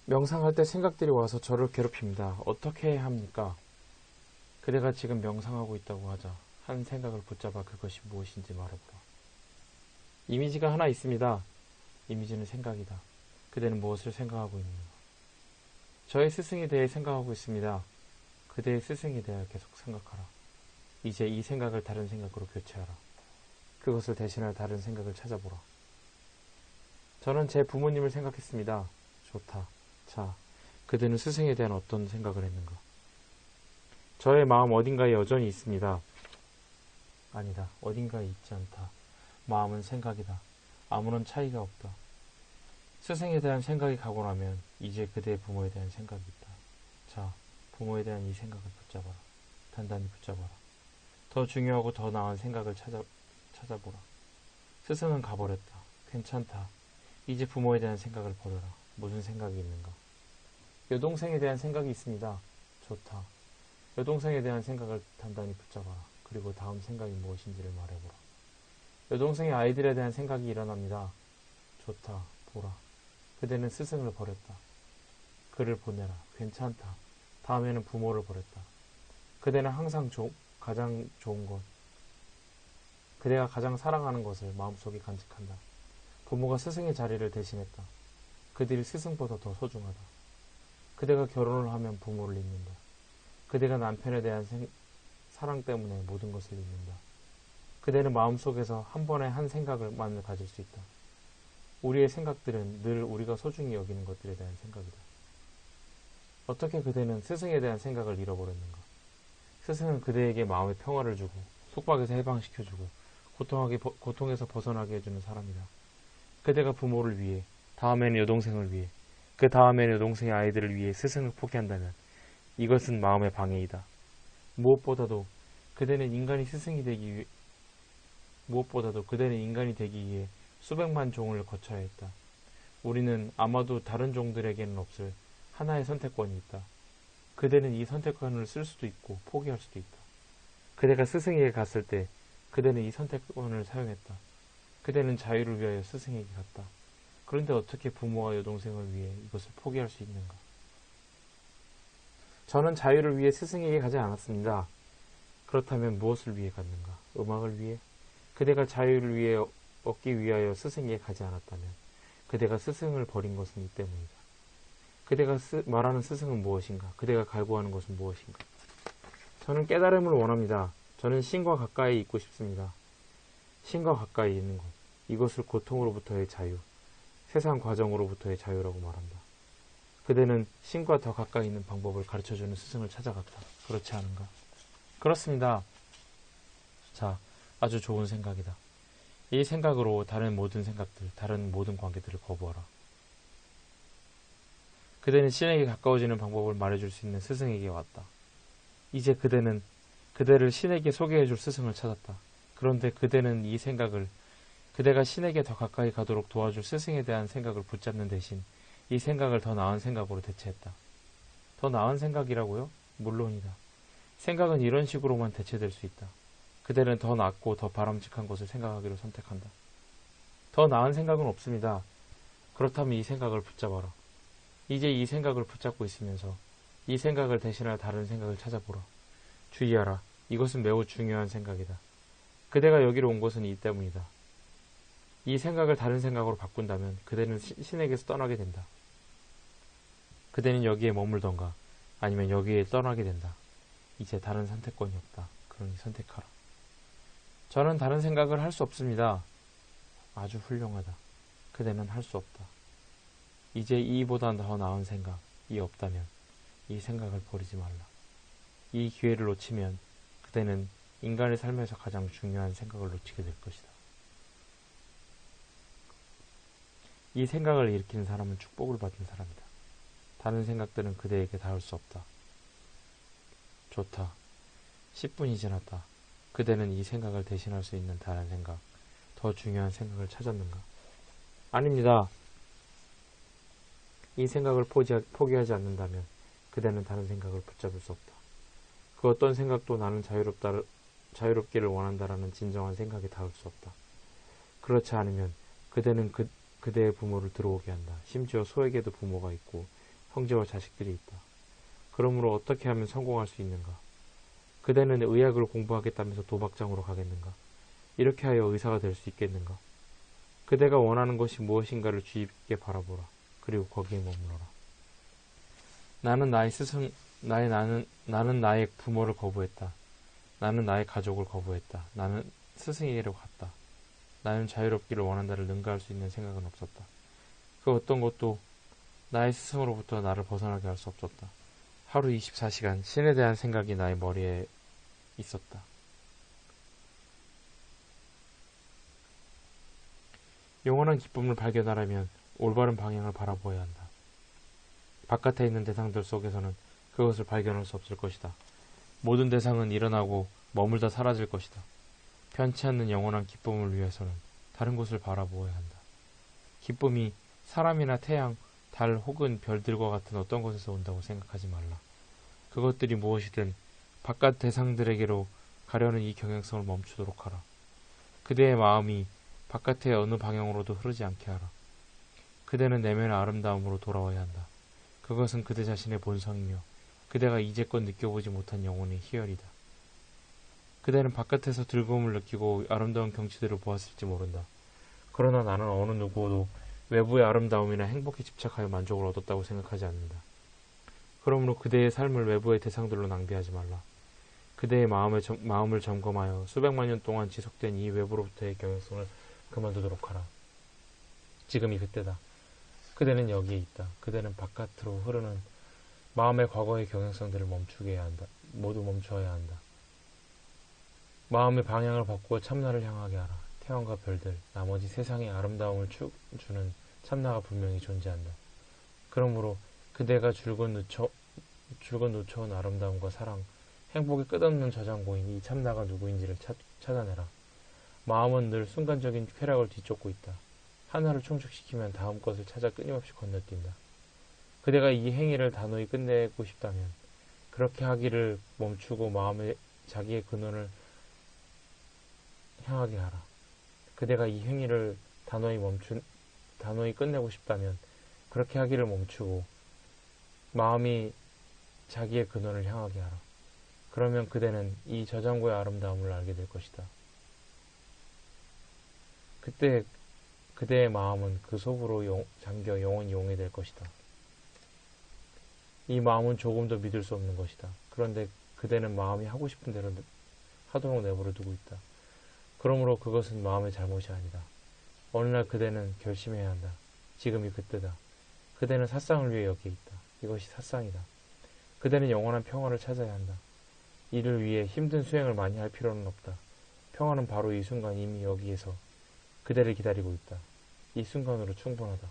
명상할 때 생각들이 와서 저를 괴롭힙니다. 어떻게 해야 합니까? 그대가 지금 명상하고 있다고 하자. 한 생각을 붙잡아 그것이 무엇인지 말해보라. 이미지가 하나 있습니다. 이미지는 생각이다. 그대는 무엇을 생각하고 있는가? 저의 스승에 대해 생각하고 있습니다. 그대의 스승에 대해 계속 생각하라. 이제 이 생각을 다른 생각으로 교체하라. 그것을 대신할 다른 생각을 찾아보라. 저는 제 부모님을 생각했습니다. 좋다. 자, 그대는 스승에 대한 어떤 생각을 했는가? 저의 마음 어딘가에 여전히 있습니다. 아니다. 어딘가에 있지 않다. 마음은 생각이다. 아무런 차이가 없다. 스승에 대한 생각이 가고 나면 이제 그대의 부모에 대한 생각이 있다. 자, 부모에 대한 이 생각을 붙잡아라. 단단히 붙잡아라. 더 중요하고 더 나은 생각을 찾아보라. 스승은 가버렸다. 괜찮다. 이제 부모에 대한 생각을 버려라. 무슨 생각이 있는가? 여동생에 대한 생각이 있습니다. 좋다. 여동생에 대한 생각을 단단히 붙잡아라. 그리고 다음 생각이 무엇인지를 말해보라. 여동생의 아이들에 대한 생각이 일어납니다. 좋다. 보라. 그대는 스승을 버렸다. 그를 보내라. 괜찮다. 다음에는 부모를 버렸다. 그대는 항상 가장 좋은 것, 그대가 가장 사랑하는 것을 마음속에 간직한다. 부모가 스승의 자리를 대신했다. 그들이 스승보다 더 소중하다. 그대가 결혼을 하면 부모를 잊는다. 그대가 남편에 대한 사랑 때문에 모든 것을 잊는다. 그대는 마음속에서 한 번에 한 생각을만 가질 수 있다. 우리의 생각들은 늘 우리가 소중히 여기는 것들에 대한 생각이다. 어떻게 그대는 스승에 대한 생각을 잃어버렸는가? 스승은 그대에게 마음의 평화를 주고 속박에서 해방시켜주고 고통에서 벗어나게 해주는 사람이다. 그대가 부모를 위해, 다음에는 여동생을 위해, 그 다음에는 여동생의 아이들을 위해 스승을 포기한다면 이것은 마음의 방해이다. 무엇보다도 그대는 인간이 되기 위해 수백만 종을 거쳐야 했다. 우리는 아마도 다른 종들에게는 없을 하나의 선택권이 있다. 그대는 이 선택권을 쓸 수도 있고 포기할 수도 있다. 그대가 스승에게 갔을 때 그대는 이 선택권을 사용했다. 그대는 자유를 위하여 스승에게 갔다. 그런데 어떻게 부모와 여동생을 위해 이것을 포기할 수 있는가? 저는 자유를 위해 스승에게 가지 않았습니다. 그렇다면 무엇을 위해 갔는가? 음악을 위해? 그대가 자유를 위해 얻기 위하여 스승에게 가지 않았다면 그대가 스승을 버린 것은 이 때문이다. 그대가 말하는 스승은 무엇인가? 그대가 갈구하는 것은 무엇인가? 저는 깨달음을 원합니다. 저는 신과 가까이 있고 싶습니다. 신과 가까이 있는 것. 이것을 고통으로부터의 자유, 세상 과정으로부터의 자유라고 말한다. 그대는 신과 더 가까이 있는 방법을 가르쳐주는 스승을 찾아갔다. 그렇지 않은가? 그렇습니다. 자, 아주 좋은 생각이다. 이 생각으로 다른 모든 생각들, 다른 모든 관계들을 거부하라. 그대는 신에게 가까워지는 방법을 말해줄 수 있는 스승에게 왔다. 이제 그대는 그대를 신에게 소개해줄 스승을 찾았다. 그런데 그대는 이 생각을 그대가 신에게 더 가까이 가도록 도와줄 스승에 대한 생각을 붙잡는 대신 이 생각을 더 나은 생각으로 대체했다. 더 나은 생각이라고요? 물론이다. 생각은 이런 식으로만 대체될 수 있다. 그대는 더 낫고 더 바람직한 것을 생각하기로 선택한다. 더 나은 생각은 없습니다. 그렇다면 이 생각을 붙잡아라. 이제 이 생각을 붙잡고 있으면서 이 생각을 대신할 다른 생각을 찾아보라. 주의하라. 이것은 매우 중요한 생각이다. 그대가 여기로 온 것은 이 때문이다. 이 생각을 다른 생각으로 바꾼다면 그대는 신에게서 떠나게 된다. 그대는 여기에 머물던가 아니면 여기에 떠나게 된다. 이제 다른 선택권이 없다. 그러니 선택하라. 저는 다른 생각을 할 수 없습니다. 아주 훌륭하다. 그대는 할 수 없다. 이제 이보다 더 나은 생각이 없다면 이 생각을 버리지 말라. 이 기회를 놓치면 그대는 인간의 삶에서 가장 중요한 생각을 놓치게 될 것이다. 이 생각을 일으키는 사람은 축복을 받은 사람이다. 다른 생각들은 그대에게 닿을 수 없다. 좋다. 10분이 지났다. 그대는 이 생각을 대신할 수 있는 다른 생각, 더 중요한 생각을 찾았는가? 아닙니다. 이 생각을 포기하지 않는다면 그대는 다른 생각을 붙잡을 수 없다. 그 어떤 생각도 나는 자유롭기를 원한다라는 진정한 생각에 닿을 수 없다. 그렇지 않으면 그대는 그대의 부모를 들어오게 한다. 심지어 소에게도 부모가 있고 형제와 자식들이 있다. 그러므로 어떻게 하면 성공할 수 있는가? 그대는 의학을 공부하겠다면서 도박장으로 가겠는가? 이렇게 하여 의사가 될 수 있겠는가? 그대가 원하는 것이 무엇인가를 주의 깊게 바라보라. 그리고 거기에 머물러라. 나는 나의 부모를 거부했다. 나는 나의 가족을 거부했다. 나는 스승에게로 갔다. 나는 자유롭기를 원한다를 능가할 수 있는 생각은 없었다. 그 어떤 것도 나의 스승으로부터 나를 벗어나게 할 수 없었다. 하루 24시간 신에 대한 생각이 나의 머리에 있었다. 영원한 기쁨을 발견하려면 올바른 방향을 바라보아야 한다. 바깥에 있는 대상들 속에서는 그것을 발견할 수 없을 것이다. 모든 대상은 일어나고 머물다 사라질 것이다. 편치 않는 영원한 기쁨을 위해서는 다른 곳을 바라보아야 한다. 기쁨이 사람이나 태양, 달 혹은 별들과 같은 어떤 곳에서 온다고 생각하지 말라. 그것들이 무엇이든 바깥 대상들에게로 가려는 이 경향성을 멈추도록 하라. 그대의 마음이 바깥의 어느 방향으로도 흐르지 않게 하라. 그대는 내면의 아름다움으로 돌아와야 한다. 그것은 그대 자신의 본성이며 그대가 이제껏 느껴보지 못한 영혼의 희열이다. 그대는 바깥에서 즐거움을 느끼고 아름다운 경치들을 보았을지 모른다. 그러나 나는 어느 누구도 외부의 아름다움이나 행복에 집착하여 만족을 얻었다고 생각하지 않는다. 그러므로 그대의 삶을 외부의 대상들로 낭비하지 말라. 그대의 마음을 점검하여 수백만 년 동안 지속된 이 외부로부터의 경향성을 그만두도록 하라. 지금이 그때다. 그대는 여기에 있다. 그대는 바깥으로 흐르는 마음의 과거의 경향성들을 모두 멈춰야 한다. 마음의 방향을 바꾸어 참나를 향하게 하라. 태양과 별들, 나머지 세상의 아름다움을 주는 참나가 분명히 존재한다. 그러므로 그대가 줄곧 놓쳐온 아름다움과 사랑, 행복의 끝없는 저장고인 이 참나가 누구인지를 찾아내라. 마음은 늘 순간적인 쾌락을 뒤쫓고 있다. 하나를 충족시키면 다음 것을 찾아 끊임없이 건너뛴다. 그대가 이 행위를 단호히 끝내고 싶다면 그렇게 하기를 멈추고 마음의 자기의 근원을 향하게 하라. 그대가 이 행위를 단호히 끝내고 싶다면 그렇게 하기를 멈추고 마음이 자기의 근원을 향하게 하라. 그러면 그대는 이 저장고의 아름다움을 알게 될 것이다. 그때 그대의 마음은 그 속으로 잠겨 영원히 용해될 것이다. 이 마음은 조금도 믿을 수 없는 것이다. 그런데 그대는 마음이 하고 싶은 대로 하도록 내버려 두고 있다. 그러므로 그것은 마음의 잘못이 아니다. 어느 날 그대는 결심해야 한다. 지금이 그때다. 그대는 사상을 위해 여기에 있다. 이것이 사상이다. 그대는 영원한 평화를 찾아야 한다. 이를 위해 힘든 수행을 많이 할 필요는 없다. 평화는 바로 이 순간 이미 여기에서 그대를 기다리고 있다. 이 순간으로 충분하다.